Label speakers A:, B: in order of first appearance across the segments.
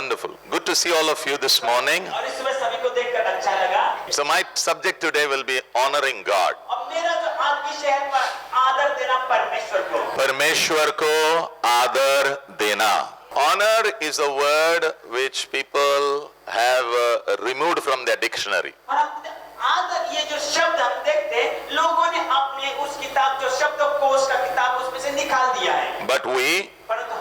A: wonderful. Good to see all of you this morning.
B: और इस समय सभी को देखकर अच्छा लगा।
A: So my subject today will be honoring God.
B: अब मेरा जो आज विषय है आदर देना परमेश्वर को।
A: परमेश्वर को आदर देना. Honor is a word which people have removed from their dictionary.
B: और आदर ये जो शब्द हम देखते हैं लोगों ने अपने उस किताब जो शब्दकोश का किताब उसमें से निकाल दिया है।
A: But
B: परंतु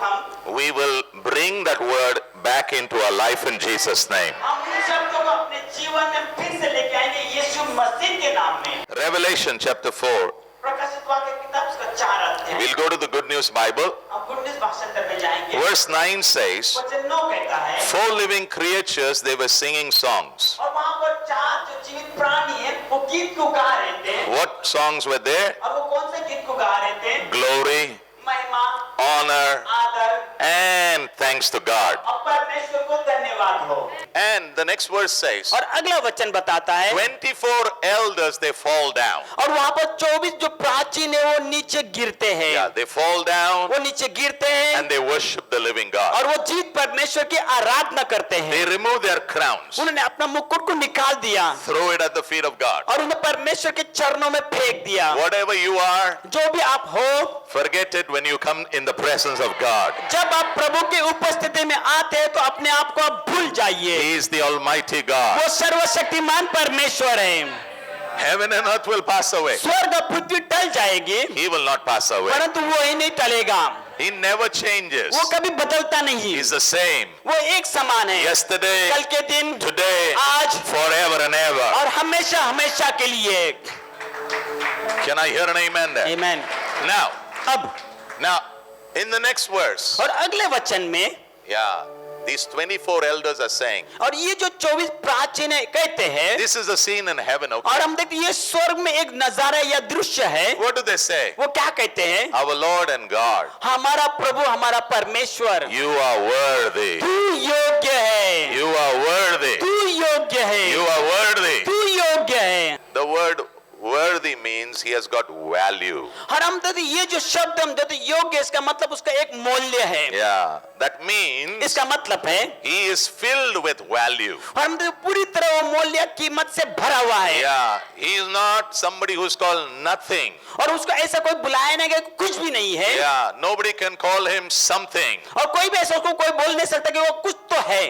A: we will bring that word back into our life in Jesus' name.
B: हम इन शब्दों को अपने जीवन में फिर से लेके आएंगे यीशु मसीह के नाम में।
A: Revelation chapter 4.
B: प्रकाशित वाक्य किताब उसका 4 अध्याय।
A: We'll go to the Good News Bible.
B: हम गुड न्यूज़ भाषांतर में जाएंगे।
A: Verse 9 says,
B: वचन 9 कहता है।
A: 4 living creatures, they were singing songs.
B: और वहाँ पर 4 जो जीवित प्राणी हैं वो गीत को गा रहे थे।
A: What songs were there?
B: और वो कौन से गीत को गा रहे थे?
A: Glory,
B: महिमा,
A: honor,
B: आदर
A: and thanks to God.
B: और परमेश्वर को धन्यवाद हो।
A: And the next verse says,
B: और अगला वचन बताता है
A: 24 elders, they fall down.
B: और वहाँ पर 24 जो प्राचीन है वो नीचे गिरते हैं।
A: Yeah, they fall down
B: वो नीचे गिरते हैं
A: and they worship the living God.
B: और वो जीवित परमेश्वर की आराधना करते हैं।
A: They remove their crowns,
B: उन्होंने अपना मुकुट को निकाल दिया
A: throw it at the feet of God.
B: और उन्हें परमेश्वर के चरणों में फेंक दिया।
A: Whatever you are,
B: जो भी आप हो,
A: forget it when you come in the presence of God.
B: जब आप प्रभु की उपस्थिति में आते हैं तो अपने आप को आप भूल जाइए।
A: He is the Almighty God.
B: वो सर्वशक्तिमान परमेश्वर है।
A: Heaven and earth will pass away.
B: स्वर्ग और पृथ्वी टल जाएगी
A: He will not pass away.
B: परंतु वो ही नहीं टलेगा।
A: He never changes.
B: वो कभी बदलता नहीं।
A: He is the same.
B: वो एक समान है।
A: Yesterday,
B: कल के दिन,
A: today,
B: आज,
A: forever and ever.
B: और हमेशा हमेशा के लिए।
A: Can I hear an amen there?
B: आमीन।
A: Now,
B: अब
A: in the next verse,
B: और अगले वचन में
A: yeah, these 24 elders are saying,
B: और ये जो 24 प्राचीन है कहते हैं
A: this is a scene in heaven,
B: और
A: okay?
B: हम देखते हैं ये स्वर्ग में एक नजारा या दृश्य है।
A: What do they say?
B: वो क्या कहते हैं?
A: Our Lord and God,
B: हमारा प्रभु हमारा परमेश्वर
A: you are worthy.
B: तू योग्य है।
A: You are worthy.
B: तू योग्य है।
A: You are worthy.
B: तू योग्य है।
A: The word worthy means he has got value.
B: और हम देखते ये जो शब्द हम देखते योग्य इसका मतलब उसका एक मूल्य है।
A: Yeah, that means
B: इसका मतलब है
A: he is filled with value.
B: और हम देखते पूरी तरह वो मूल्य कीमत से भरा हुआ है।
A: Yeah, he is not somebody who's called nothing.
B: और उसको ऐसा कोई बुलाया नहीं गया कुछ भी नहीं है।
A: Yeah, nobody can call him something.
B: और कोई भी ऐसा उसको कोई बोल नहीं सकता कि वो कुछ तो है।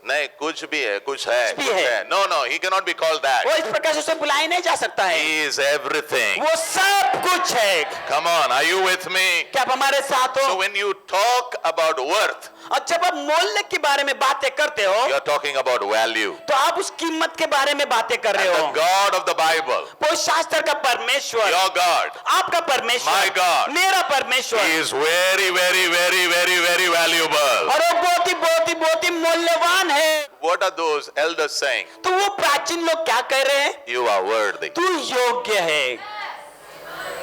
A: नहीं, कुछ भी है, कुछ है,
B: कुछ भी
A: कुछ
B: है।
A: है. No, he cannot be called that.
B: वो इस प्रकार से उसे बुलाया नहीं जा सकता है।
A: He is everything.
B: वो सब कुछ है।
A: Come on, are you with me?
B: क्या आप हमारे साथ हो?
A: So when you talk about worth,
B: और जब आप मूल्य के बारे में बातें करते हो
A: you are talking about value.
B: तो आप उस कीमत के बारे में बातें कर रहे
A: And
B: हो।
A: the God of the Bible,
B: वो शास्त्र का परमेश्वर,
A: your God,
B: आपका परमेश्वर,
A: My God,
B: मेरा परमेश्वर,
A: he is very, very, very, very, very valuable.
B: और वो बहुत ही मूल्यवान है।
A: What are those elders saying?
B: तो वो प्राचीन लोग क्या कह रहे हैं?
A: You are worthy.
B: तू योग्य है।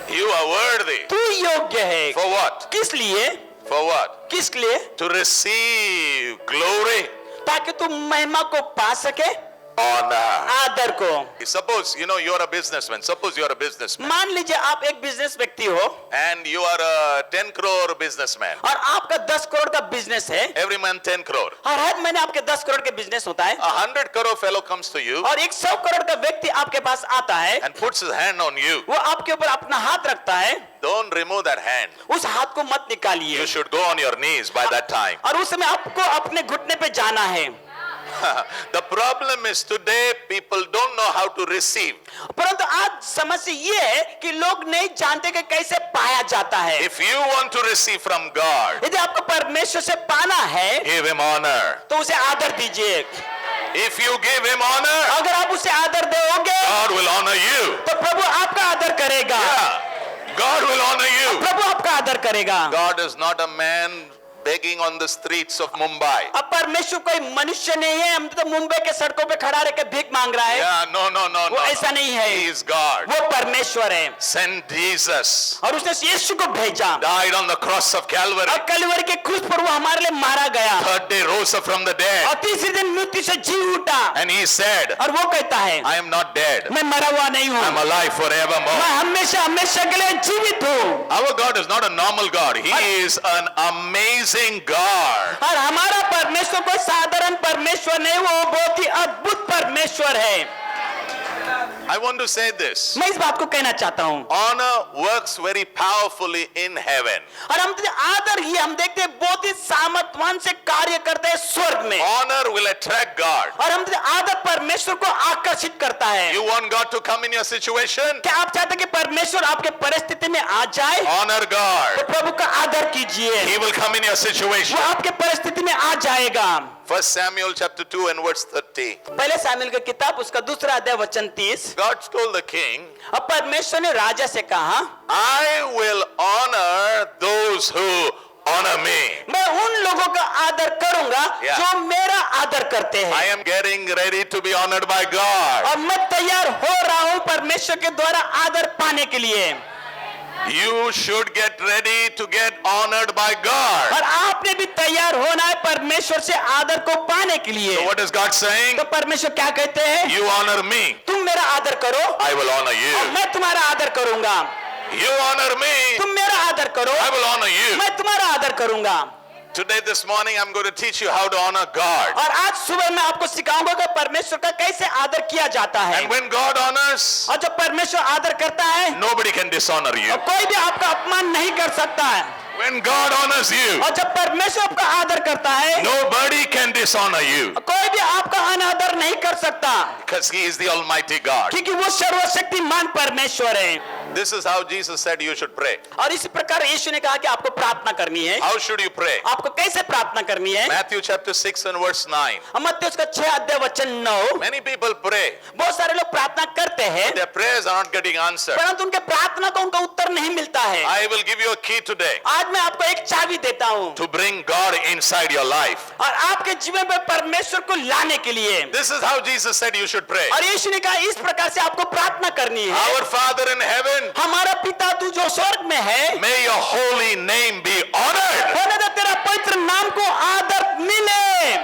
A: You are worthy.
B: तू योग्य है।
A: For what?
B: किस लिए?
A: For what?
B: किस लिए?
A: To receive glory,
B: ताकि तू महिमा को पा सके,
A: honor.
B: आदर को।
A: Suppose, you're a businessman. Suppose you're a businessman.
B: मान लीजिए आप एक बिजनेस व्यक्ति हो
A: And you are a 10 crore businessman.
B: और आपका 10 करोड़ का बिजनेस है
A: Every month 10 crore.
B: और हर महीने आपके 10 करोड़ के बिजनेस होता है
A: 100 crore fellow comes to you
B: और 100 करोड़ का व्यक्ति आपके पास आता है,
A: and puts his hand on you.
B: वो आपके ऊपर अपना हाथ रखता है,
A: Don't remove that hand.
B: उस हाथ को मत निकालिए।
A: You should go on your knees by that time.
B: और उस समय आपको अपने घुटने पे जाना है।
A: The problem is today people don't know how to receive.
B: परंतु आज समस्या ये है कि लोग नहीं जानते कि कैसे पाया जाता है।
A: If you want to receive from God,
B: यदि आपको परमेश्वर से पाना है
A: give him honor.
B: तो उसे आदर दीजिए।
A: If you give him honor,
B: अगर आप उसे आदर दोगे
A: God will honor you.
B: तो प्रभु आपका आदर करेगा।
A: Yeah, God will honor you.
B: प्रभु आपका आदर करेगा।
A: God is not a man begging on the streets of Mumbai.
B: अब परमेश्वर कोई मनुष्य नहीं है, हम तो मुंबई के सड़कों पे खड़ा रहकर भीख मांग रहा है।
A: Yeah, no.
B: वो ऐसा नहीं है।
A: He is God.
B: वो परमेश्वर है।
A: Sent Jesus.
B: और उसने यीशु को भेजा
A: Died on the cross of Calvary.
B: और कलवरी के क्रूस पर वो हमारे लिए मारा गया
A: 3rd day rose up from the dead.
B: और तीसरे दिन मृत्यु से जी उठा।
A: And he said,
B: और वो कहता है
A: I am not dead.
B: मैं मरा हुआ नहीं हूँ,
A: I'm alive forevermore.
B: मैं हमेशा हमेशा के लिए जीवित हूँ।
A: Our God is not a normal God. He is an amazing amazing God.
B: और हमारा परमेश्वर कोई साधारण परमेश्वर नहीं, वो बहुत ही अद्भुत परमेश्वर है।
A: I want to say this.
B: मैं इस बात को कहना चाहता हूँ।
A: Honor works very powerfully in heaven.
B: और आदर ही हम देखते हैं बहुत ही सामर्थ्यवान से कार्य करते हैं स्वर्ग में।
A: Honor will attract God.
B: और हम आदर परमेश्वर को आकर्षित करता है।
A: You want God to come in your situation?
B: क्या आप चाहते हैं कि परमेश्वर आपके परिस्थिति में आ जाए?
A: Honor God.
B: तो प्रभु का आदर कीजिए,
A: He will come in your situation.
B: वो आपके परिस्थिति में आ जाएगा।
A: 1 Samuel chapter 2 and verse 30.
B: पहले सामुएल की किताब उसका दूसरा अध्याय वचन 30।
A: God told the king,
B: अब परमेश्वर ने राजा से कहा,
A: I will honor those who honor me.
B: मैं उन लोगों का आदर करूंगा
A: Yeah.
B: जो मेरा आदर करते
A: I
B: हैं।
A: am getting ready to be honored by God.
B: और मैं तैयार हो रहा हूं परमेश्वर के द्वारा आदर पाने के लिए।
A: You should get ready to get honored by God.
B: और आपने भी तैयार होना है परमेश्वर से आदर को पाने के लिए।
A: So what is God saying?
B: तो परमेश्वर क्या कहते हैं?
A: You honor me,
B: तुम मेरा आदर करो
A: I will honor
B: और
A: you.
B: मैं तुम्हारा आदर करूंगा।
A: You honor me,
B: तुम मेरा आदर करो,
A: I will honor you.
B: मैं तुम्हारा आदर करूंगा।
A: Today, this morning, I'm going to teach you how to honor God.
B: और आज सुबह मैं आपको सिखाऊंगा कि परमेश्वर का कैसे आदर किया जाता है।
A: And when God honors,
B: और जब परमेश्वर आदर करता है,
A: nobody can dishonor you.
B: और कोई भी आपका अपमान नहीं कर सकता है।
A: When God honors you,
B: और जब परमेश्वर आपका आदर करता है,
A: nobody can dishonor you.
B: कोई भी आपका अनादर नहीं कर सकता,
A: Because He is the Almighty God.
B: क्योंकि वो सर्वशक्तिमान परमेश्वर है।
A: This is how Jesus said you should pray.
B: और इसी प्रकार यीशु ने कहा कि आपको प्रार्थना करनी है।
A: How should you pray?
B: आपको कैसे प्रार्थना करनी है?
A: Matthew chapter 6 and verse 9.
B: मत्ती उसका 6 अध्याय वचन 9।
A: Many people pray.
B: बहुत सारे लोग प्रार्थना करते हैं,
A: Their prayers are not getting answered.
B: परंतु उनके प्रार्थना को उनका उत्तर नहीं मिलता है।
A: I will give you a key today
B: आज मैं आपको एक चाबी देता हूँ
A: to bring God inside your life.
B: और आपके जीवन में परमेश्वर को लाने के लिए।
A: This is how Jesus said you should pray.
B: और यीशु ने कहा इस प्रकार से आपको प्रार्थना करनी है।
A: Our Father in heaven,
B: हमारा पिता तू जो स्वर्ग में है,
A: may your holy name be honored.
B: होने दे तेरा पवित्र नाम को आदर मिले।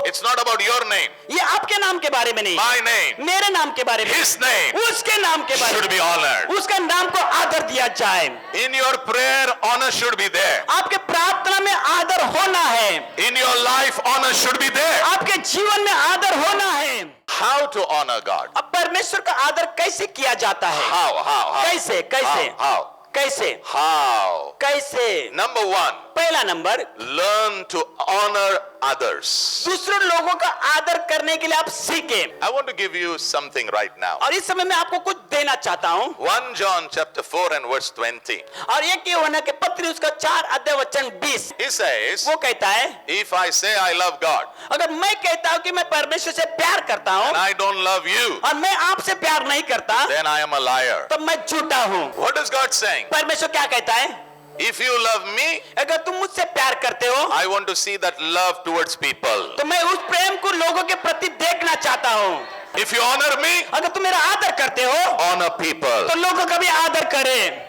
A: It's not about your name,
B: ये आपके नाम के बारे में नहीं,
A: my name,
B: मेरे नाम के बारे में,
A: His name
B: उसके नाम के बारे
A: should
B: में,
A: be honored.
B: उसका नाम को आदर दिया जाए।
A: In your prayer, honor should be there.
B: आपके प्रार्थना में आदर होना है,
A: In your life, honor should be there.
B: आपके जीवन में आदर होना है।
A: How to honor God?
B: अब परमेश्वर का आदर कैसे किया जाता है?
A: How?
B: कैसे कैसे
A: How?
B: कैसे
A: How?
B: कैसे?
A: Number one,
B: पहला number,
A: learn to honor others.
B: दूसरों लोगों का आदर करने के लिए आप सीखें।
A: I want to give you something right now.
B: और इस समय मैं आपको कुछ देना चाहता हूँ।
A: 1 John chapter 4 and verse 20.
B: और ये यूहन्ना के पत्री उसका 4 अध्याय वचन 20,
A: He says,
B: वो कहता है,
A: if I say I love God
B: अगर मैं कहता हूँ कि मैं परमेश्वर से प्यार करता
A: and
B: हूँ
A: I don't love you,
B: और मैं आपसे प्यार नहीं करता,
A: then I am a liar.
B: तब मैं झूठा हूँ।
A: What is God saying?
B: परमेश्वर क्या कहता है?
A: If you love me,
B: अगर तुम मुझसे प्यार करते हो
A: I want to see that love towards people.
B: तो मैं उस प्रेम को लोगों के प्रति देखना चाहता हूँ।
A: If you honor me,
B: अगर तुम मेरा आदर करते हो
A: honor people.
B: तो लोगों का भी आदर करें।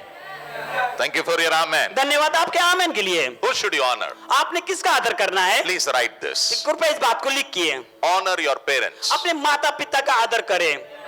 A: Thank you for your amen.
B: धन्यवाद आपके आमेन के लिए।
A: Who should you honor?
B: आपने किसका आदर करना है?
A: Please write this.
B: कृपया इस बात को लिखिए।
A: Honor your parents.
B: अपने माता पिता का आदर करें।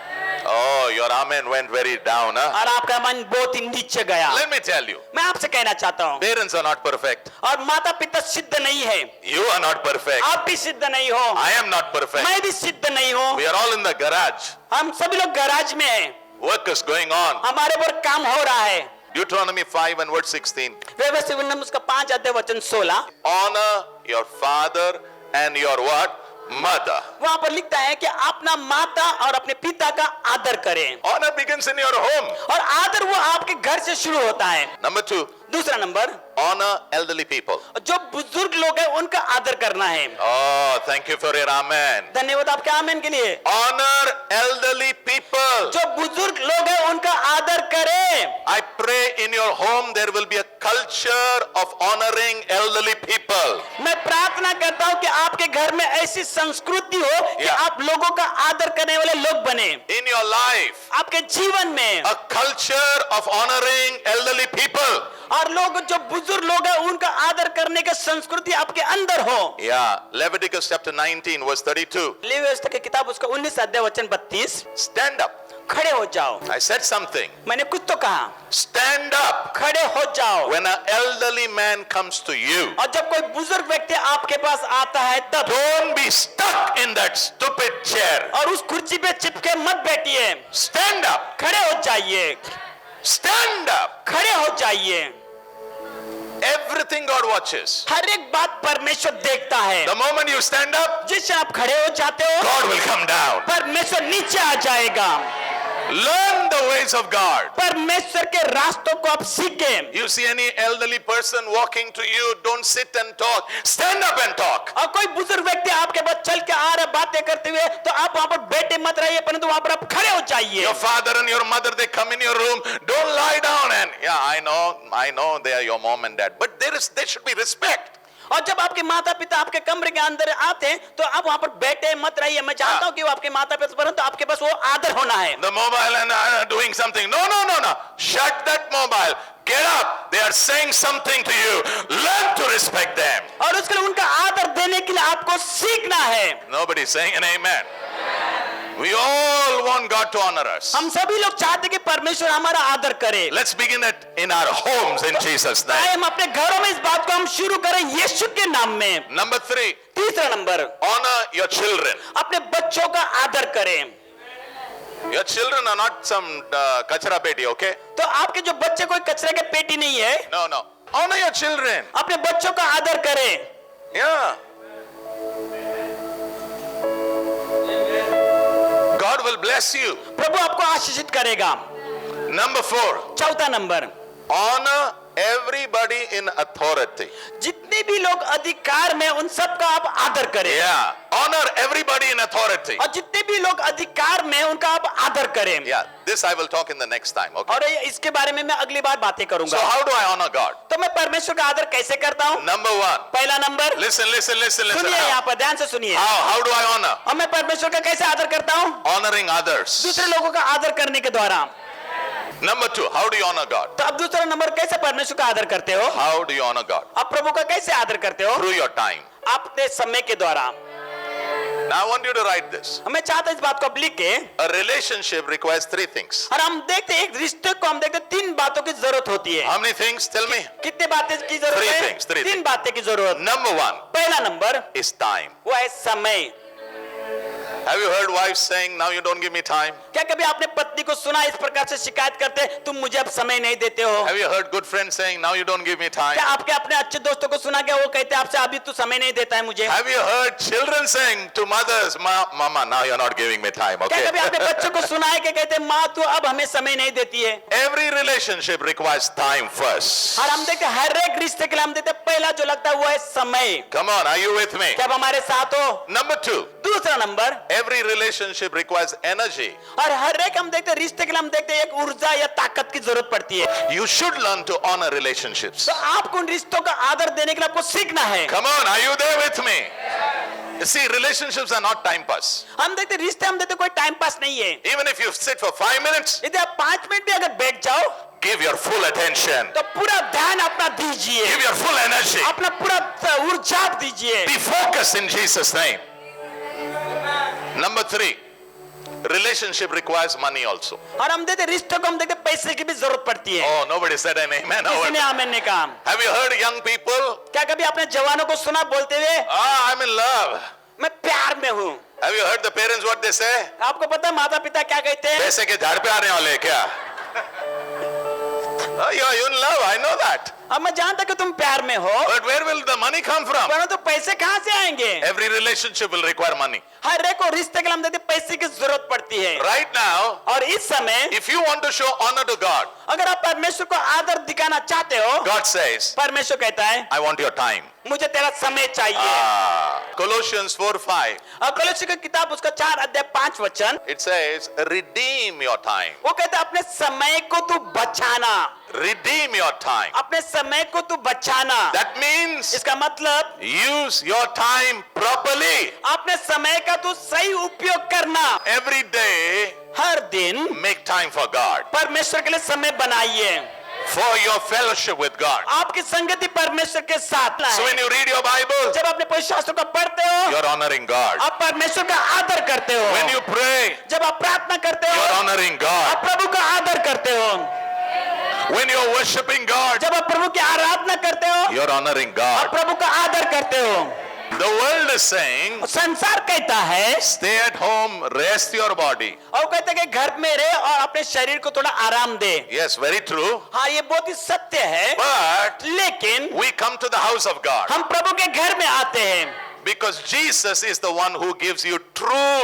A: Oh, your amen went very down, huh?
B: और आपका मन बहुत ही नीचे गया।
A: Let me tell you,
B: मैं आपसे कहना चाहता हूँ,
A: parents are not perfect.
B: और माता पिता सिद्ध नहीं है,
A: You are not perfect.
B: आप भी सिद्ध नहीं हो,
A: I am not perfect.
B: मैं भी सिद्ध नहीं हूँ।
A: We are all in the garage.
B: हम सभी लोग गैराज में हैं,
A: Work is going on.
B: हमारे पर काम हो रहा है।
A: Deuteronomy 5 and verse 16.
B: व्यवस्थित विवरण उसका 5 अध्याय वचन 16,
A: Honor your father and your what? Mother.
B: वहां पर लिखता है कि अपना माता और अपने पिता का आदर करें।
A: Honor begins in your home.
B: और आदर वो आपके घर से शुरू होता है।
A: Number 2,
B: दूसरा नंबर,
A: honor elderly people.
B: जो बुजुर्ग लोग हैं उनका आदर करना है।
A: Oh, thank you for your amen.
B: धन्यवाद आपके आमेन के लिए।
A: Honor elderly people.
B: जो बुजुर्ग लोग हैं उनका आदर करें।
A: I pray in your home there will be a culture of honoring elderly people.
B: मैं प्रार्थना करता हूं कि आपके घर में ऐसी संस्कृति हो कि
A: Yeah.
B: आप लोगों का आदर करने वाले लोग बने।
A: In your life,
B: आपके जीवन में
A: a culture of honoring elderly people.
B: और लोग जो बुजुर्ग लोग हैं उनका आदर करने की संस्कृति आपके अंदर हो।
A: Yeah, Leviticus chapter 19 verse 32.
B: Levy व्यवस्था की किताब उसका 19 अध्याय वचन 32।
A: Stand up.
B: खड़े हो जाओ।
A: I said something.
B: मैंने कुछ तो कहा।
A: Stand up.
B: खड़े हो जाओ।
A: When an elderly man comes to you,
B: और जब कोई बुजुर्ग व्यक्ति आपके पास आता है तब
A: don't be stuck in that stupid chair.
B: और उस कुर्सी पे चिपके मत बैठिए।
A: Stand up.
B: खड़े हो जाइए।
A: Stand up.
B: खड़े हो जाइए।
A: Everything God watches.
B: हर एक बात परमेश्वर देखता है।
A: The moment you stand up,
B: जिस क्षण आप खड़े हो जाते हो
A: God will come down.
B: परमेश्वर नीचे आ जाएगा।
A: Learn the ways of God.
B: परमेश्वर के रास्तों को आप सीखें।
A: You see any elderly person walking to you, don't sit and talk. Stand up and talk.
B: और कोई बुजुर्ग व्यक्ति आपके पास चल के आ रहा बातें करते हुए तो आप वहां पर बैठे मत रहिए, परंतु वहां पर आप खड़े हो जाइए।
A: Your father and your mother, they come in your room. Don't lie down and yeah, I know they are your mom and dad, but there should be respect.
B: और जब आपके माता पिता आपके कमरे के अंदर आते हैं तो आप वहां पर बैठे मत रहिए। मैं जानता हूं कि वो आपके माता पिता, परंतु आपके पास वो आदर होना है।
A: The mobile and doing something. No. Shut that mobile. Get up. They are saying something to you. Learn to respect them.
B: और उसके लिए उनका आदर देने के लिए आपको सीखना है।
A: Nobody is saying an amen. We all want God to honor us.
B: हम सभी लोग चाहते कि परमेश्वर हमारा आदर करे।
A: Let's begin it in our homes in Jesus'
B: आइए
A: name.
B: हम अपने घरों में इस बात को हम शुरू करें यीशु के नाम में।
A: Number 3,
B: तीसरा नंबर,
A: honor your children.
B: अपने बच्चों का आदर करें।
A: Your children are not some kachara peti, okay?
B: तो आपके जो बच्चे कोई कचरे के पेटी नहीं है।
A: No. Honor your children.
B: अपने बच्चों का आदर करें।
A: Yeah. God will bless you.
B: प्रभु आपको आशीषित करेगा।
A: Number 4,
B: चौथा number,
A: honor everybody in authority.
B: जितने भी लोग अधिकार में उन सब का आप आदर करें।
A: Yeah. Honor everybody in authority.
B: और जितने भी लोग अधिकार में उनका आप आदर करें।
A: Yeah. This I will talk in the next time, okay?
B: और इसके बारे में मैं अगली बार बातें
A: So
B: करूंगा।
A: how do I honor God?
B: तो मैं परमेश्वर का आदर कैसे करता हूँ?
A: Number 1,
B: पहला नंबर,
A: listen.
B: सुनिए, यहाँ पर ध्यान से सुनिए।
A: How do I honor?
B: और मैं परमेश्वर का कैसे आदर करता हूँ?
A: Honoring others.
B: दूसरे लोगों का आदर करने के द्वारा।
A: Number 2, how do you honor God?
B: तो अब दूसरा नंबर, कैसे परमेश्वर का आदर करते हो?
A: How do you honor God?
B: आप प्रभु का कैसे आदर करते हो?
A: Through your time.
B: अपने समय के द्वारा।
A: Now I want you to write this.
B: मैं चाहता हूं इस बात को आप लिख के।
A: A relationship requires 3 things.
B: और हम देखते हैं एक रिश्ते को हम देखते हैं 3 बातों की जरूरत होती है।
A: How many things? Tell me.
B: कितने बातें की जरूरत
A: Three
B: है?
A: things, three
B: 3
A: things.
B: बातें की जरूरत।
A: Number 1
B: पहला नंबर
A: is time.
B: वो है समय।
A: Have you heard wives saying, now you don't give me time?
B: क्या कभी आपने पत्नी को सुना इस प्रकार से शिकायत करते, तुम मुझे अब समय नहीं देते हो?
A: Have you heard good friends saying, now you don't give me time?
B: क्या आपके अपने अच्छे दोस्तों को सुना क्या वो कहते आपसे अभी तू समय नहीं देता है मुझे?
A: Have you heard children saying to mothers, Mama, now you're not giving me time,
B: क्या
A: okay?
B: कभी आपने बच्चों को सुना है कि कहते माँ तू अब हमें समय नहीं देती है?
A: Every relationship requires time first.
B: और हम देखते हर एक रिश्ते के लिए हम देखते पहला जो लगता है वो है समय।
A: Come on, are you with me?
B: क्या आप हमारे साथ हो?
A: Number 2,
B: दूसरा number,
A: every relationship requires energy.
B: और हर एक हम देखते रिश्ते के लिए हम देखते एक ऊर्जा या ताकत की जरूरत पड़ती है।
A: You should learn to honor relationships.
B: तो आपको उन रिश्तों का आदर देने के लिए आपको सीखना है।
A: Come on, are you there with me? You see, relationships are not time pass.
B: हम देखते रिश्ते हम देखते कोई टाइम पास नहीं है।
A: Even if you sit for 5 minutes,
B: यदि आप 5 मिनट भी अगर बैठ जाओ
A: give your full attention.
B: तो पूरा ध्यान अपना दीजिए,
A: Give your full energy.
B: अपना पूरा ऊर्जा दीजिए।
A: Be focused in Jesus' name. Number 3, relationship requires money also.
B: और हम देखते रिश्तों को हम देखते पैसे की भी जरूरत पड़ती है।
A: Oh, nobody said an amen.
B: किसी ने
A: Oh,
B: आमीन नहीं कहा।
A: have you heard young people?
B: क्या कभी आपने जवानों को सुना बोलते हुए
A: I'm in love.
B: मैं प्यार में हूँ?
A: Have you heard the parents what they say?
B: आपको पता है माता पिता क्या कहते हैं?
A: पैसे के झाड़ पे आने वाले हैं क्या? Oh, you're in love. I know that.
B: अब मैं जानता कि तुम प्यार में हो,
A: But where will the money come from?
B: परंतु पैसे कहाँ से आएंगे?
A: Every relationship will require money.
B: हर एक को रिश्ते के लिए हम देखते पैसे की जरूरत पड़ती है।
A: Right now,
B: और इस समय
A: if you want to show honor to God,
B: अगर आप परमेश्वर को आदर दिखाना चाहते हो,
A: God says,
B: परमेश्वर कहता है
A: I want your time.
B: मुझे तेरा समय चाहिए।
A: Colossians 4:5.
B: और कलोसी की किताब उसका 4 अध्याय 5 वचन,
A: It says, redeem your time.
B: वो कहता है अपने समय को तू बचाना,
A: Redeem your time.
B: अपने समय को तू बचाना।
A: That means
B: इसका मतलब
A: use your time properly.
B: अपने समय का तू सही उपयोग करना।
A: Every day,
B: हर दिन
A: make time for God.
B: परमेश्वर के लिए समय बनाइए।
A: for your fellowship with God.
B: आपकी संगति परमेश्वर के साथ ला
A: So
B: है।
A: when you read your Bible,
B: जब अपने पवित्र शास्त्र को पढ़ते हो
A: you're honoring God.
B: आप परमेश्वर का आदर करते हो।
A: When you pray,
B: जब आप प्रार्थना करते हो
A: you're honoring God.
B: आप प्रभु का आदर करते हो।
A: When you're worshiping God,
B: जब आप प्रभु की आराधना करते हो
A: you're honoring
B: आप
A: God.
B: प्रभु का आदर करते हो।
A: The world is saying,
B: संसार कहता है
A: stay at home, rest your body.
B: और कहते हैं कि घर में रहे और अपने शरीर को थोड़ा आराम दे।
A: Yes, very true.
B: हाँ ये बहुत ही सत्य है,
A: But
B: लेकिन
A: we come to the house of God
B: हम प्रभु के घर में आते हैं
A: because Jesus is the one who gives you true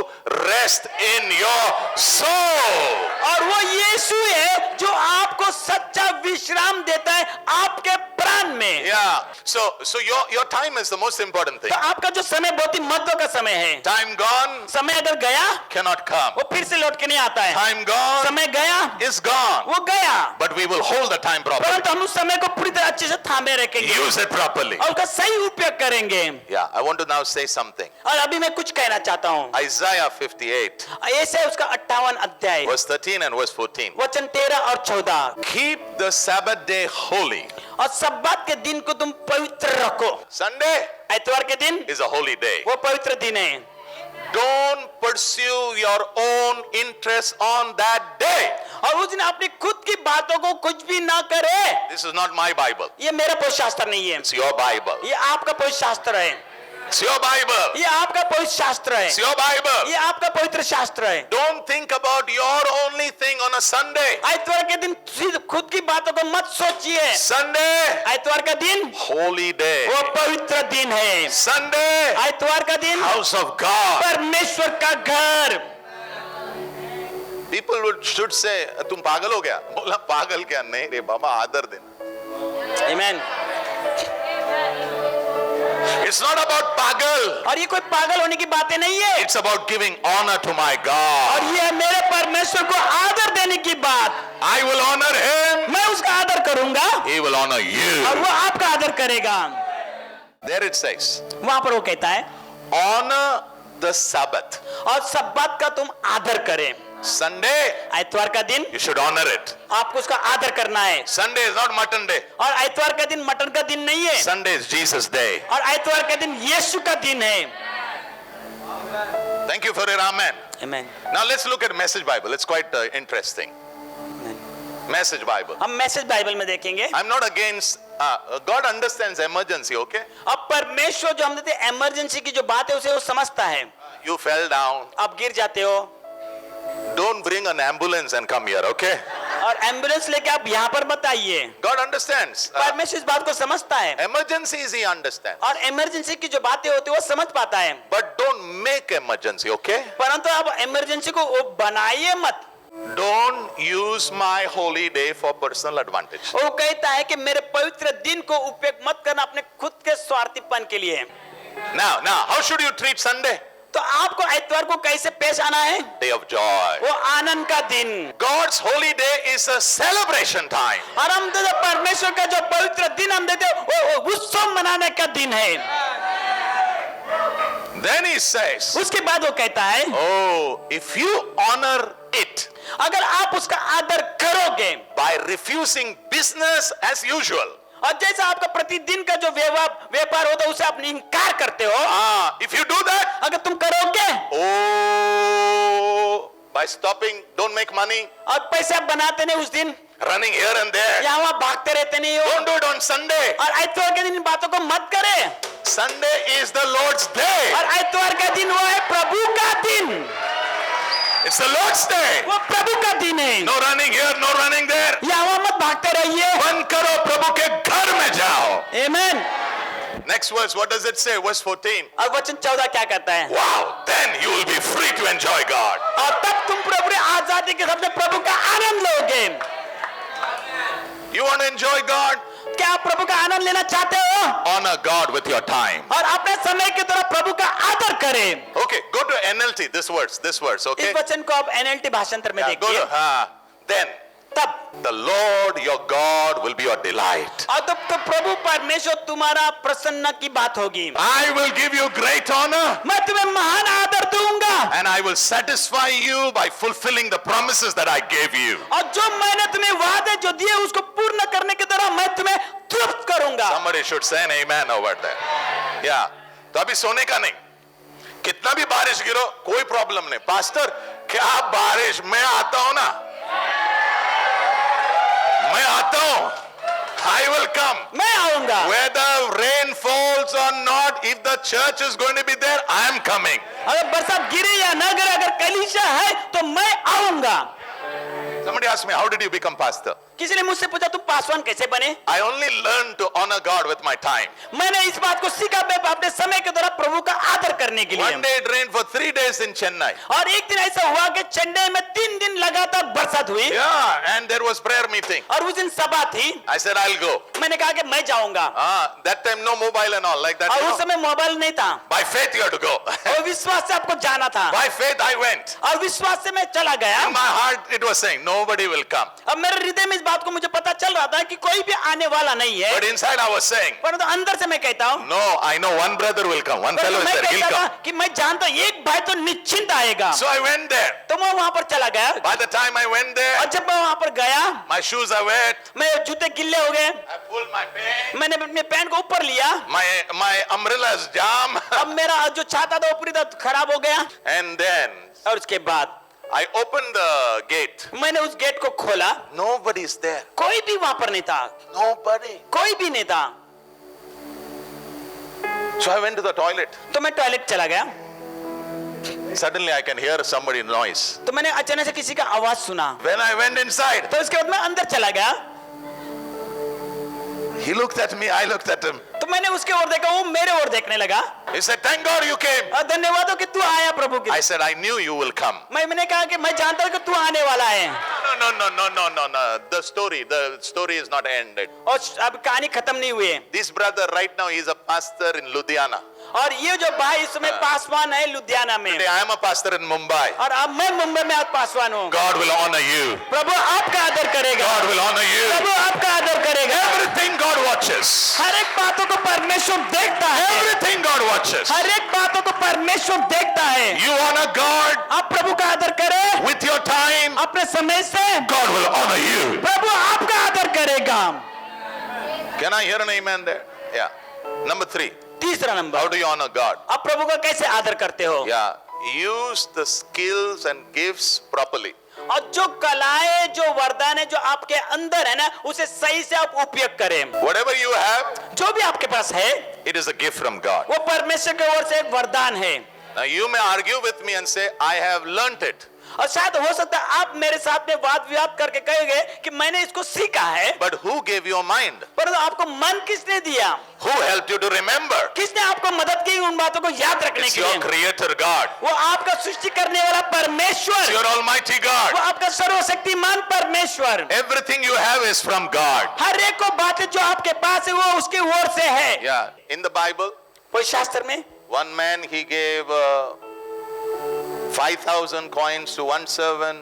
A: rest in your soul.
B: और वो यीशु है जो आपको सच्चा विश्राम देता है आपके प्राण में।
A: Yeah. So your time is the most important thing.
B: तो आपका जो समय बहुत ही महत्व का समय है।
A: Time gone
B: समय अगर गया
A: cannot come.
B: वो फिर से लौट के नहीं आता है।
A: Time gone
B: समय गया
A: is gone.
B: वो गया,
A: But we will hold the time properly.
B: परंतु हम उस समय को पूरी तरह अच्छे से थामे रखेंगे
A: Use it properly.
B: और उसका सही उपयोग करेंगे।
A: Yeah, I want to now say something.
B: और अभी मैं कुछ कहना चाहता हूँ।
A: Isaiah 58,
B: ऐसे उसका 58 अध्याय
A: verse 13 and verse 14.
B: वचन 13 और 14।
A: Keep the Sabbath day holy.
B: और सब्बात के दिन को तुम पवित्र रखो।
A: Sunday
B: इतवार के दिन
A: is a holy day.
B: वो पवित्र दिन है।
A: Don't pursue your own interests on that day.
B: और उस दिन अपनी खुद की बातों को कुछ भी ना करे।
A: This is not my Bible.
B: ये मेरा पवित्र शास्त्र नहीं है,
A: It's your Bible.
B: ये आपका पवित्र शास्त्र है।
A: It's your Bible.
B: ये आपका पवित्र शास्त्र है।
A: It's your Bible.
B: ये आपका पवित्र शास्त्र है।
A: Don't think about your only thing on a Sunday.
B: इतवार के दिन सिर्फ खुद की बातों को मत सोचिए।
A: Sunday,
B: इतवार का दिन
A: holy day.
B: वो पवित्र दिन है।
A: Sunday,
B: इतवार का दिन
A: house of God.
B: परमेश्वर का घर।
A: People should say, तुम पागल हो गया? बोला पागल क्या? नहीं रे बाबा, आदर देना.
B: आमीन।
A: It's not about पागल.
B: और ये कोई पागल होने की बातें नहीं है,
A: It's about giving honor to my God.
B: और ये है मेरे परमेश्वर को आदर देने की बात।
A: I will honor him.
B: मैं उसका आदर करूंगा
A: He will honor
B: और
A: you.
B: वो आपका आदर करेगा।
A: There it says,
B: वहां पर वो कहता है
A: honor the Sabbath.
B: और सब्बात का तुम आदर करें।
A: Sunday,
B: इतवार का दिन
A: you should honor it.
B: आपको उसका आदर करना है।
A: Sunday is not mutton day.
B: और इतवार का दिन मटन का दिन नहीं है,
A: Sunday is Jesus day.
B: और इतवार का दिन यीशु का दिन है।
A: Thank you for your amen.
B: आमीन।
A: Now let's look at Message Bible. It's quite interesting. Message Bible.
B: हम मैसेज बाइबल में देखेंगे।
A: I'm not against, God understands emergency, okay?
B: अब परमेश्वर जो हम देते हैं इमरजेंसी की जो बात है उसे वो समझता है।
A: You fell down.
B: आप गिर जाते हो
A: Don't bring an ambulance and come here, okay?
B: और एम्बुलेंस लेके आप यहाँ पर मत आइए।
A: God understands.
B: परमेश्वर इस बात को समझता है
A: Emergencies he understands.
B: और इमरजेंसी की जो बातें होती है वो समझ पाता है,
A: But don't make emergency, okay?
B: परंतु आप इमरजेंसी को वो बनाइए मत।
A: Don't use my holy day for personal advantage.
B: वो कहता है कि मेरे पवित्र दिन को उपयोग मत करना अपने खुद के स्वार्थीपन के लिए।
A: Now, how should you treat Sunday?
B: तो आपको इतवार को कैसे पेश आना है?
A: Day of joy.
B: वो आनंद का दिन।
A: God's holy day is a celebration time.
B: और हम तो परमेश्वर का जो पवित्र दिन हम देते हैं वो उत्सव मनाने का दिन है।
A: Then he says,
B: उसके बाद वो कहता है
A: oh, if you honor it
B: अगर आप उसका आदर करोगे
A: by refusing business as usual,
B: और जैसा आपका प्रतिदिन का जो व्यापार होता है उसे आप इनकार करते हो,
A: if you do that,
B: अगर तुम करोगे
A: oh, by stopping, don't make money,
B: और पैसे आप बनाते नहीं उस दिन,
A: running here and there,
B: यहाँ वहाँ भागते रहते नहीं हो,
A: don't do it on Sunday.
B: और इतवार के दिन इन बातों को मत करे।
A: Sunday is the Lord's day.
B: और इतवार का दिन वो है प्रभु का दिन,
A: It's the Lord's day.
B: वो प्रभु का दिन है।
A: No running here, no running there.
B: यहाँ वहाँ मत भागते रहिए।
A: बंद करो, प्रभु के घर में जाओ.
B: आमीन।
A: Next verse, what does it say? Verse 14.
B: और वचन 14 क्या कहता है?
A: Wow, then you will be free to enjoy God.
B: और तब तुम प्रभु की आजादी के साथ प्रभु का आनंद लोगे।
A: You want to enjoy God?
B: क्या आप प्रभु का आनंद लेना चाहते हो?
A: Honor God with your time.
B: और अपने समय की तरह प्रभु का आदर करें।
A: Okay, go to NLT, this verse, okay?
B: इस वचन को आप NLT भाषांतर में
A: Yeah, go
B: देखिए।
A: to, then
B: तब
A: the Lord your God will be your delight.
B: और तब तो प्रभु परमेश्वर तुम्हारा प्रसन्न की बात होगी।
A: I will give you great honor
B: मैं तुम्हें महान आदर दूंगा
A: and I I will satisfy you by fulfilling the promises that I gave you.
B: और जो मैंने तुम्हें वादे जो दिए उसको पूर्ण करने के द्वारा मैं तुम्हें तृप्त करूंगा।
A: Somebody should say an amen over there. Yeah. तो अभी सोने का नहीं, कितना भी बारिश गिरो कोई प्रॉब्लम नहीं। पास्टर क्या बारिश, मैं आता हूं ना, मैं आता हूं, I will come.
B: मैं आऊंगा।
A: Whether rain falls or not, if the church is going to be there, I am coming.
B: अगर बरसात गिरे या ना गिरे, अगर कलीसिया है तो मैं आऊंगा।
A: Somebody asked me, how did you become pastor?
B: किसी ने मुझसे पूछा तुम पासवान कैसे बने?
A: I only learned to honor God with my time.
B: मैंने इस बात को सीखा मैं अपने समय के द्वारा प्रभु का आदर करने के लिए।
A: One day it rained for 3 days in Chennai.
B: और एक दिन ऐसा हुआ कि चेन्नई में 3 दिन लगातार बरसात हुई।
A: Yeah, and there was prayer meeting.
B: और उस दिन सभा थी।
A: I said, I'll go.
B: मैंने कहा कि मैं जाऊंगा।
A: That time no mobile and all like that.
B: और
A: you
B: उस
A: know.
B: समय मोबाइल नहीं था।
A: By faith you have to go.
B: और विश्वास से आपको जाना था।
A: By faith I went.
B: और विश्वास से मैं चला गया।
A: In my heart it was saying, nobody will come.
B: अब मेरे हृदय में इस बात को मुझे पता चल रहा था कि कोई भी आने वाला नहीं है।
A: But inside I was saying,
B: परंतु अंदर से मैं कहता हूँ,
A: no, I know one brother will come. One fellow is
B: मैं
A: there. He'll
B: कहता था
A: come.
B: कि मैं जानता हूँ एक भाई तो निश्चिंत आएगा।
A: So I went there.
B: तो मैं वहां पर चला गया।
A: By the time I went there,
B: और जब मैं वहां पर गया,
A: my shoes are wet.
B: मैं जूते गिल्ले हो गए।
A: I pulled my pants.
B: मैंने अपने पैंट को ऊपर लिया।
A: My umbrella is jam.
B: अब मेरा जो छाता था ऊपरी था खराब हो गया।
A: And then
B: और उसके बाद
A: I opened the gate.
B: मैंने उस गेट को खोला।
A: Nobody is there.
B: कोई भी वहां पर नहीं था।
A: Nobody.
B: कोई भी नहीं था।
A: So I went to the toilet.
B: तो मैं टॉयलेट चला गया।
A: Suddenly I can hear somebody noise.
B: तो मैंने अचानक से किसी का आवाज सुना।
A: When I went inside,
B: तो उसके बाद मैं अंदर चला गया।
A: he looked at me, I looked at him.
B: तो मैंने उसके ओर देखा, वो मेरे ओर देखने लगा।
A: He said, thank God you came.
B: और धन्यवाद हो कि तू आया प्रभु के।
A: I said, I knew you will come.
B: मैंने कहा कि मैं जानता हूँ कि तू आने वाला है।
A: No. The story is not ended.
B: और अब कहानी खत्म नहीं हुई है।
A: This brother right now, he is a pastor in Ludhiana.
B: और ये जो भाई इस समय पासवान है लुधियाना में।
A: Today I am a pastor in Mumbai.
B: और अब मैं मुंबई में आज पासवान हूँ।
A: God will honor you.
B: प्रभु आपका आदर करेगा।
A: God will honor you.
B: प्रभु आपका आदर करेगा।
A: Everything God watches.
B: हर एक बातों को परमेश्वर देखता है।
A: Everything God watches.
B: हर एक बातों को परमेश्वर देखता है।
A: You honor God
B: आप प्रभु का आदर करें
A: with your time.
B: अपने समय से,
A: God will honor you.
B: प्रभु आपका आदर करेगा।
A: Can I hear an amen there? Yeah. Number 3.
B: तीसरा number,
A: How do you honor God?
B: आप प्रभु का कैसे आदर करते हो?
A: Yeah. Use the skills and gifts properly.
B: और जो कलाएं जो वरदान है जो आपके अंदर है ना उसे सही से आप उपयोग करें।
A: Whatever you have,
B: जो भी आपके पास है
A: it is a gift from God.
B: वो परमेश्वर की ओर से एक वरदान है।
A: Now you may argue with me and say, I have learnt it.
B: और शायद हो सकता है आप मेरे साथ में वाद विवाद करके कहेंगे कि मैंने इसको सीखा है।
A: But who gave you a mind?
B: परंतु आपको मन किसने दिया?
A: Who helped you to remember?
B: किसने आपको मदद की उन बातों को याद रखने
A: It's
B: के
A: your
B: लिए?
A: creator God.
B: वो आपका सृष्टि करने वाला
A: It's
B: परमेश्वर,
A: your almighty
B: वो
A: God.
B: आपका सर्वशक्तिमान परमेश्वर।
A: Everything you have is from God.
B: हर एक को बातें जो आपके पास है वो उसकी ओर से है।
A: Yeah. In the Bible,
B: कोई शास्त्र में
A: one man, he gave 5,000 coins to one servant,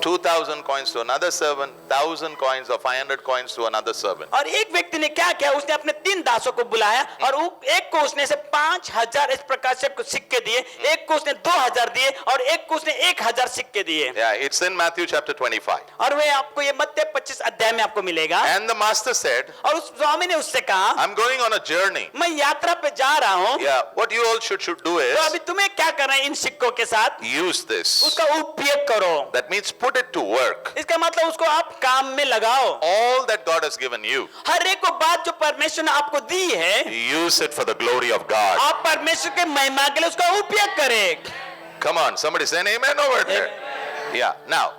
A: 2,000 coins to another servant, 1,000 coins or 500 coins to another servant.
B: और एक व्यक्ति ने क्या किया, उसने अपने 3 दासों को बुलाया और एक को उसने से 5,000 इस प्रकार से सिक्के दिए, एक को उसने 2,000 दिए और एक को उसने 1,000 सिक्के दिए।
A: Yeah, it's in Matthew chapter 25.
B: और वे आपको ये मत्ती 25 अध्याय में आपको मिलेगा।
A: And the master said,
B: और उस स्वामी ने उससे कहा,
A: I'm going on a journey.
B: मैं यात्रा पे जा रहा हूँ।
A: Yeah, what you all should do
B: तो
A: is
B: अभी तुम्हें क्या करना है इन सिक्कों के साथ?
A: use this.
B: उसका उपयोग करो।
A: That means put it to work.
B: इसका मतलब उसको आप काम में लगाओ।
A: All that God has given you,
B: हर एक को बात जो परमेश्वर ने आपको दी है,
A: use it for the glory of God.
B: आप परमेश्वर के महिमा के लिए उसका उपयोग करें।
A: Come on, somebody say an amen over there. Yeah, now,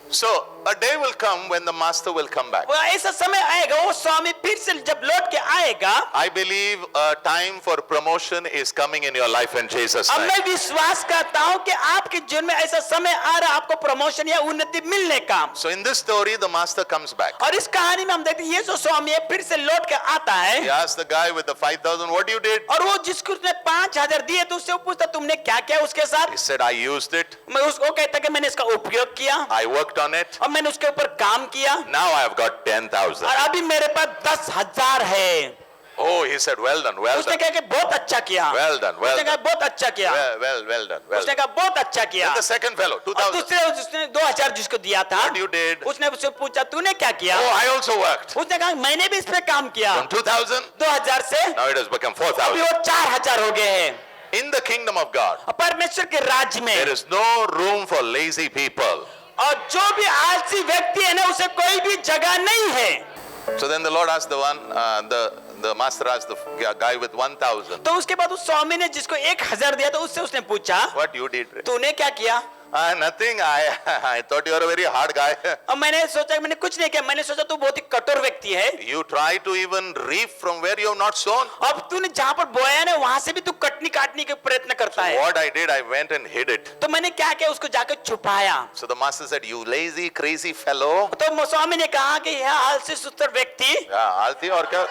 A: so a day will come when the master will come back.
B: वो ऐसा समय आएगा, वो स्वामी फिर से जब लौट के आएगा।
A: I believe a time for promotion is coming in your life in Jesus'
B: अब
A: name.
B: मैं विश्वास करता हूँ कि आपके जीवन में ऐसा समय आ रहा है आपको प्रमोशन या उन्नति मिलने का।
A: So in this story, the master comes back.
B: और इस कहानी में हम देखते हैं ये जो स्वामी है फिर से लौट के आता है।
A: He asked the guy with the 5,000, what you did?
B: और वो जिसको उसने 5,000 दिए तो उससे वो पूछता तुमने क्या किया उसके साथ?
A: He said, I used it.
B: मैं उसको कहता कि मैंने इसका उपयोग किया
A: I worked on it.
B: और मैंने उसके ऊपर काम किया
A: Now I have got 10,000.
B: और अभी मेरे पास 10,000 है।
A: Oh, he said, well done, well
B: उसने
A: done,
B: कहा कि बहुत अच्छा किया,
A: well done, well
B: उसने कहा
A: done,
B: बहुत अच्छा किया,
A: well done, well
B: उसने
A: done.
B: कहा बहुत अच्छा किया।
A: Then the second fellow,
B: और
A: 2000.
B: दूसरे उसने 2000 जिसको दिया था,
A: What you did?
B: उसने उससे पूछा तूने क्या किया?
A: Oh, I also worked.
B: उसने कहा मैंने भी इस पे काम किया।
A: From 2000,
B: 2000 से
A: now it has become
B: अभी
A: 4000.
B: वो 4000 हो गए हैं।
A: In the kingdom of God,
B: और परमेश्वर के राज्य में
A: there is no room for lazy people.
B: और जो भी आलसी व्यक्ति है ना उसे कोई भी जगह नहीं है।
A: So then the Lord asked the master asked the guy with 1000,
B: तो उसके बाद उस स्वामी ने जिसको 1000 दिया तो उससे उसने पूछा
A: what you did?
B: तूने क्या किया?
A: Nothing. I thought you were a very hard guy.
B: और मैंने सोचा मैंने कुछ नहीं किया, मैंने सोचा तू बहुत ही कठोर व्यक्ति है।
A: You try to even reap from where you have not sown.
B: अब तूने जहाँ पर बोया ना वहां से भी तू कटनी काटने के प्रयत्न करता है।
A: What I did, I went and hid it.
B: तो मैंने क्या किया उसको जाकर छुपाया।
A: So the master said, you lazy, crazy fellow.
B: तो स्वामी ने कहा कि यह आलसी सुस्तर व्यक्ति।
A: Yeah, आलती और क्या?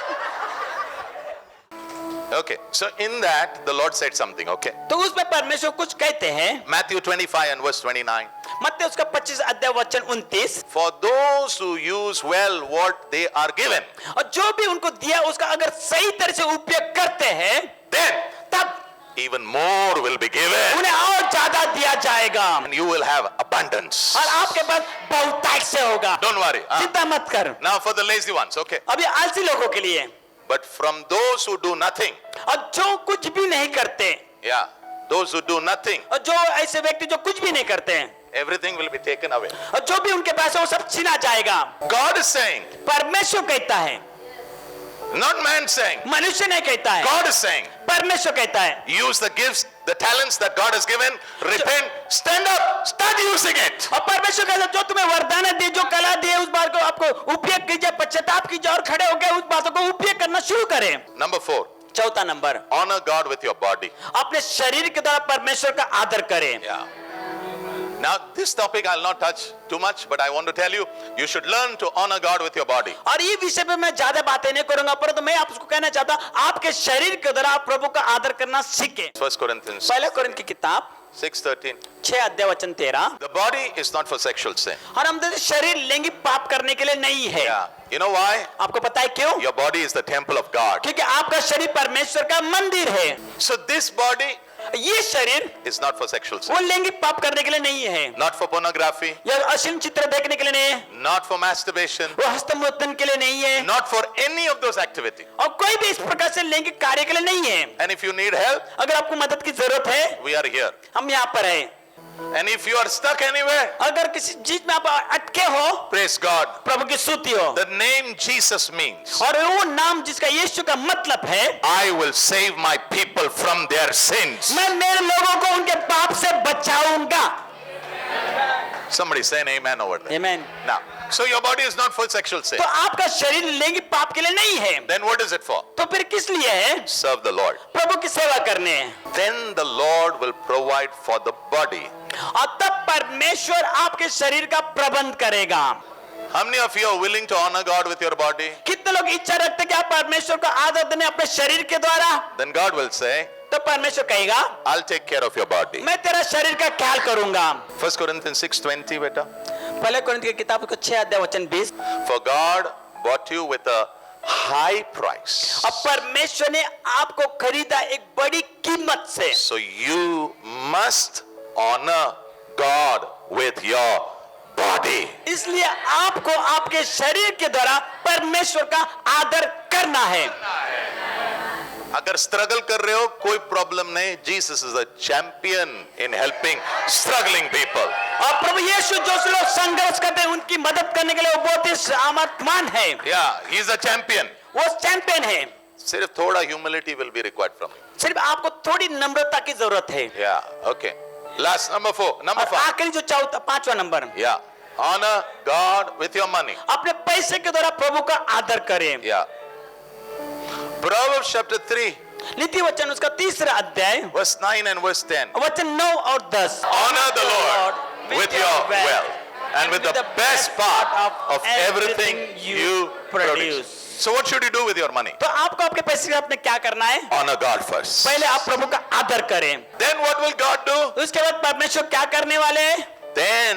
A: Okay, so in that the Lord said something. Okay,
B: तो उसमें परमेश्वर कुछ कहते हैं।
A: Matthew 25 and verse 29.
B: मत्ती उसका 25 अध्याय वचन 29।
A: For those who use well what they are given,
B: और जो भी उनको दिया उसका अगर सही तरह से उपयोग करते हैं
A: then
B: तब
A: even more will be given,
B: उन्हें और ज्यादा दिया जाएगा
A: and you will have abundance.
B: और आपके पास बहुतायत से होगा।
A: Don't worry.
B: चिंता मत कर।
A: Now for the lazy ones, okay.
B: अभी आलसी लोगों के लिए
A: But from those who do nothing,
B: और जो कुछ भी नहीं करते
A: yeah, those who do nothing,
B: और जो ऐसे व्यक्ति जो कुछ भी नहीं करते हैं
A: everything will be taken away.
B: और जो भी उनके पास है वो सब छीना जाएगा।
A: God is saying,
B: परमेश्वर कहता है,
A: not man saying.
B: मनुष्य नहीं कहता है,
A: God is saying,
B: परमेश्वर कहता है।
A: use the gifts, the talents that God has given, repent, stand up, start using it.
B: और परमेश्वर कहता है जो तुम्हें वरदान दिए, जो कला दिए, उस बात को आपको उपयोग कीजिए, पश्चाताप कीजिए और खड़े होकर उस बातों को उपयोग करना शुरू करें।
A: Number 4,
B: चौथा number,
A: honor God with your body.
B: अपने शरीर के द्वारा परमेश्वर का आदर करें।
A: Yeah. Now this topic I'll not touch too much, but I want to tell you, you should learn to honor God with your body.
B: और ये विषय पे मैं ज्यादा बातें नहीं करूंगा, परंतु मैं आपको कहना चाहता हूं आपके शरीर के द्वारा आप प्रभु का आदर करना सीखें।
A: 1 Corinthians
B: पहले कोरिन्थ की किताब
A: 6:13.
B: 6 अध्याय वचन 13।
A: The body is not for sexual sin.
B: और हम देखते शरीर लैंगिक पाप करने के लिए नहीं है।
A: Yeah. You know why?
B: आपको पता है क्यों?
A: Your body is the temple of God.
B: क्योंकि आपका शरीर परमेश्वर का मंदिर है।
A: So this body
B: ये शरीर
A: is not for sexual sin.
B: वो लैंगिक पाप करने के लिए नहीं है,
A: Not for pornography.
B: या अश्लील चित्र देखने के लिए नहीं है,
A: Not for masturbation.
B: वो हस्तमैथुन के लिए नहीं है,
A: Not for any of those activities.
B: और कोई भी इस प्रकार से लैंगिक कार्य के लिए नहीं है।
A: And if you need help,
B: अगर आपको मदद की जरूरत है
A: we are here.
B: हम यहाँ पर हैं।
A: And if you are stuck anywhere,
B: अगर किसी चीज में आप अटके हो,
A: praise God.
B: प्रभु की स्तुति हो।
A: The name Jesus means,
B: और वो नाम जिसका यीशु का मतलब है,
A: I will save my people from their sins.
B: मैं मेरे लोगों को उनके पाप से बचाऊंगा।
A: Somebody say an amen over there.
B: आमीन।
A: Now, so your body is not for sexual sin.
B: तो आपका शरीर लैंगिक पाप के लिए नहीं है,
A: Then what is it for?
B: तो फिर किस लिए है?
A: Serve the Lord.
B: प्रभु की सेवा करने।
A: Then the Lord will provide for the body.
B: और तब परमेश्वर आपके शरीर का प्रबंध करेगा।
A: How many of you are willing to honor God with your body?
B: कितने लोग इच्छा रखते कि आप परमेश्वर को आदर दें अपने शरीर के द्वारा?
A: Then God will say,
B: तो परमेश्वर कहेगा
A: I'll take care of your body.
B: मैं तेरा शरीर का ख्याल करूंगा।
A: 1 Corinthians 6:20, beta.
B: पहले कोरिन्थ की किताब को 6 अध्याय वचन 20।
A: For God bought you with a high price.
B: अब परमेश्वर ने आपको खरीदा एक बड़ी कीमत से।
A: So you must honor God with your body.
B: इसलिए आपको आपके शरीर के द्वारा परमेश्वर का आदर करना है।
A: अगर स्ट्रगल कर रहे हो कोई प्रॉब्लम नहीं, Jesus is a champion in helping struggling people.
B: और प्रभु यीशु जो लोग संघर्ष करते हैं उनकी मदद करने के लिए वो बहुत ही सामर्थ्यवान है।
A: या ही इज अ चैंपियन.
B: वो चैंपियन है।
A: सिर्फ थोड़ा humility will be required from you.
B: सिर्फ आपको थोड़ी नम्रता की जरूरत है।
A: या ओके. Last number 4. नंबर
B: और
A: 5.
B: आखिरी जो चौथा पांचवा नंबर,
A: या honour God with your money.
B: अपने पैसे के द्वारा प्रभु का आदर करें।
A: या Proverbs chapter 3
B: नीति वचन उसका 3 अध्याय
A: verse 9 and verse 10.
B: वचन 9 और 10।
A: Honor the Lord with your wealth and with the best part of everything you produce. So what should you do with your money?
B: तो आपको आपके पैसे के आपने क्या करना है?
A: Honor God first.
B: पहले आप प्रभु का आदर करें।
A: Then what will God do?
B: उसके बाद परमेश्वर क्या करने वाले हैं?
A: Then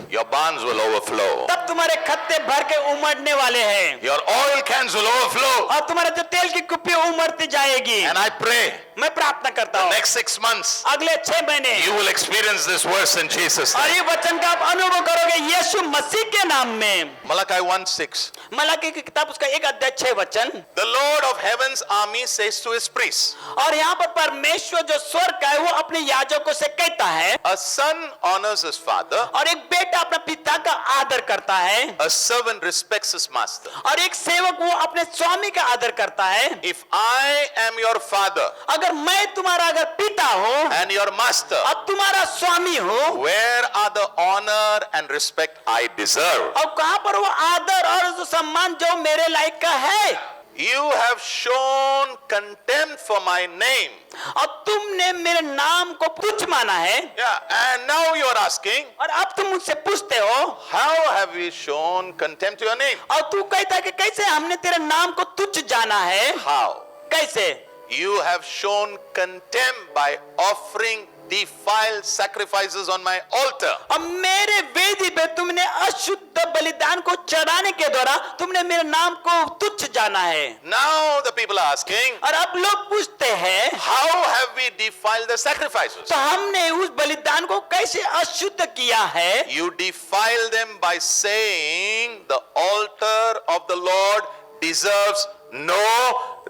A: Your barns will overflow.
B: तब तुम्हारे खत्ते भर के उमड़ने वाले हैं
A: Your oil cans will overflow.
B: और तुम्हारे जो तेल की कुप्पी उमड़ती जाएगी।
A: And I pray
B: मैं प्रार्थना करता हूँ
A: next 6 months
B: अगले 6 महीने
A: you will experience this verse in Jesus'
B: और
A: name.
B: ये वचन का आप अनुभव करोगे यीशु मसीह के नाम में।
A: Malachi 1:6.
B: मलाकी की किताब उसका 1 अध्याय 6 वचन।
A: The Lord of heaven's army says to his priests,
B: और यहाँ पर परमेश्वर जो स्वर्ग का है वो अपने याजकों से कहता है,
A: a son honors his father,
B: और एक बेटा अपने पिता का आदर करता है,
A: a servant respects his master.
B: और एक सेवक वो अपने स्वामी का आदर करता है।
A: If I am your father
B: अगर मैं तुम्हारा अगर पिता हूँ
A: and your master,
B: और तुम्हारा स्वामी हूँ,
A: where are the honor and respect I deserve?
B: और कहाँ पर वो आदर और जो सम्मान जो मेरे लायक का है।
A: You have shown contempt for my name.
B: और तुमने मेरे नाम को तुच्छ माना है।
A: Yeah, and now you are asking,
B: और अब तुम मुझसे पूछते हो,
A: how have we shown contempt to your name?
B: और तू कहता है कि कैसे हमने तेरे नाम को तुच्छ जाना है।
A: How?
B: कैसे?
A: You have shown contempt by offering defiled sacrifices on my altar.
B: अब मेरे वेदी पे तुमने अशुद्ध बलिदान को चढ़ाने के द्वारा तुमने मेरे नाम को तुच्छ जाना है।
A: Now the people are asking,
B: और अब लोग पूछते हैं,
A: how have we defiled the sacrifices?
B: तो हमने उस बलिदान को कैसे अशुद्ध किया है?
A: You defile them by saying the altar of the Lord deserves no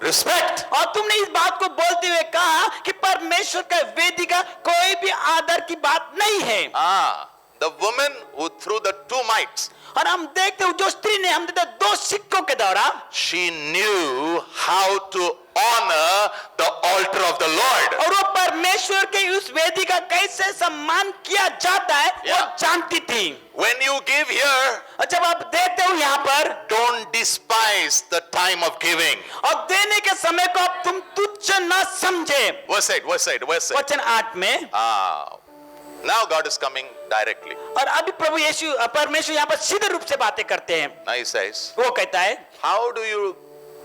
A: respect.
B: और तुमने इस बात को बोलते हुए कहा कि परमेश्वर का वेदी का कोई भी आदर की बात नहीं है।
A: The woman who threw the 2 mites,
B: और हम देखते हो जो स्त्री ने हम देते 2 सिक्कों के द्वारा
A: she knew how to honor the altar of the Lord.
B: और वो परमेश्वर के उस वेदी का कैसे सम्मान किया जाता है वो
A: Yeah.
B: जानती थी।
A: When you give here,
B: और जब आप देते हो यहाँ पर
A: don't despise the time of giving.
B: और देने के समय को आप तुम तुच्छ न समझे।
A: Verse 8.
B: वचन 8 में
A: Now God is coming directly.
B: और अभी प्रभु यीशु परमेश्वर यहाँ पर सीधे रूप से बातें करते हैं।
A: Now he says,
B: वो कहता है,
A: how do you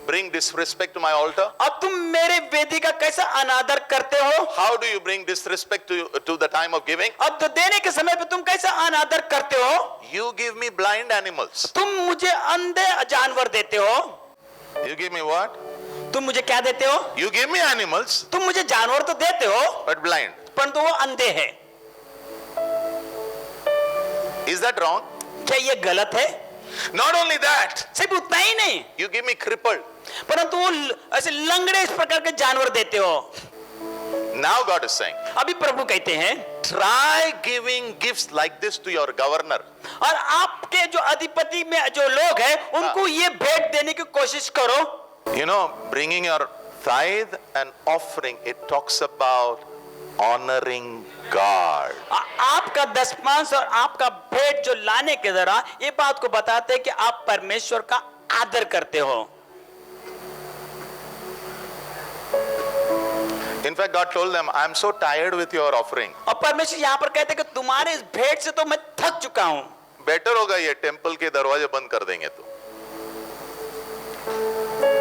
A: bring disrespect to my altar?
B: अब तुम मेरे वेदी का कैसा अनादर करते हो?
A: How do you bring disrespect to the time of giving?
B: अब तो देने के समय पे तुम कैसा अनादर करते हो?
A: You give me blind animals.
B: तुम मुझे अंधे जानवर देते हो।
A: You give me what?
B: तुम मुझे क्या देते हो?
A: You give me animals,
B: तुम मुझे जानवर तो देते हो
A: but blind.
B: परंतु वो अंधे हैं।
A: Is that wrong?
B: क्या ये गलत है?
A: Not only that,
B: सिर्फ उतना ही नहीं,
A: you give me crippled.
B: परंतु वो ऐसे लंगड़े इस प्रकार के जानवर देते हो।
A: Now God is saying,
B: अभी प्रभु कहते हैं,
A: try giving gifts like this to your governor.
B: और आपके जो अधिपति में जो लोग हैं उनको ये भेंट देने की कोशिश करो।
A: You know, bringing your tithe and offering, it talks about honoring God.
B: आपका दशमांश और आपका भेंट जो लाने के दौरान ये बात को बताते हैं कि आप परमेश्वर का आदर करते हो।
A: In fact, God told them, I am so tired with your offering.
B: और परमेश्वर यहाँ पर कहते हैं कि तुम्हारे इस भेंट से तो मैं थक चुका हूं।
A: बेटर होगा ये टेंपल के दरवाजे बंद कर देंगे तो।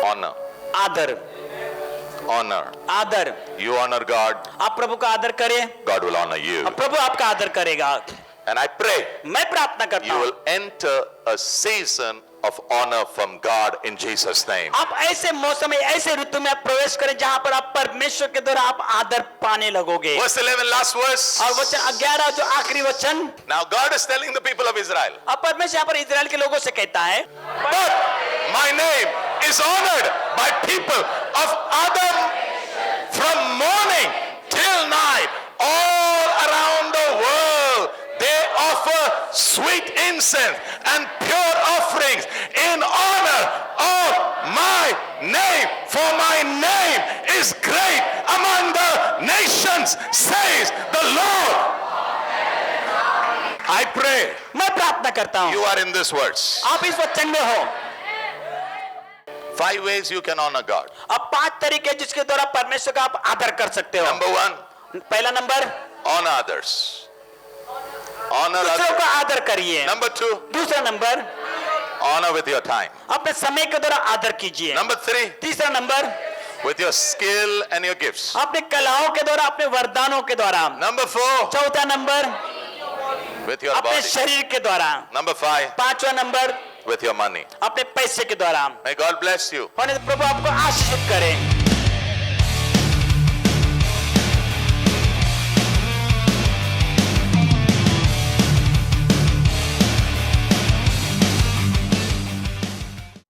A: Honor.
B: आदर,
A: Honor.
B: आदर।
A: You honor God,
B: आप प्रभु का आदर करें,
A: God will honor you.
B: और प्रभु आपका आदर करेगा।
A: And I pray
B: मैं प्रार्थना करता
A: you
B: हूँ
A: will enter a season of honor from God in Jesus' name.
B: आप ऐसे मौसम में ऐसे ऋतु में आप प्रवेश करें जहां पर आप परमेश्वर के द्वारा आप आदर पाने लगोगे।
A: Verse 11, last verse.
B: और वचन 11 जो आखिरी वचन,
A: Now God is telling the people of Israel,
B: अब परमेश्वर यहाँ पर इजराइल के लोगों से कहता है,
A: but my name is honored by people of Adam from morning till night all around the world. They offer sweet incense and pure offerings in honor of my name, for my name is great among the nations, says the Lord. I pray
B: मैं प्रार्थना करता हूँ
A: you are in this verse.
B: आप इस वचन में हो।
A: 5 ways you can honor God.
B: अब 5 तरीके जिसके द्वारा परमेश्वर का आप आदर कर सकते हो।
A: Number 1,
B: पहला नंबर,
A: honor others. Honor
B: दूसरों
A: others.
B: का आदर करिए।
A: Number 2,
B: दूसरा number,
A: honor with your time.
B: अपने समय के द्वारा आदर कीजिए।
A: Number 3,
B: तीसरा number,
A: with your skill and your gifts.
B: अपने कलाओं के द्वारा, अपने वरदानों के द्वारा।
A: Number 4,
B: चौथा नंबर,
A: with your
B: अपने
A: body.
B: शरीर के द्वारा।
A: Number 5,
B: 5वां नंबर,
A: with your money.
B: अपने पैसे के द्वारा।
A: May God bless you.
B: होने तो प्रभु आपको आशीषित करे।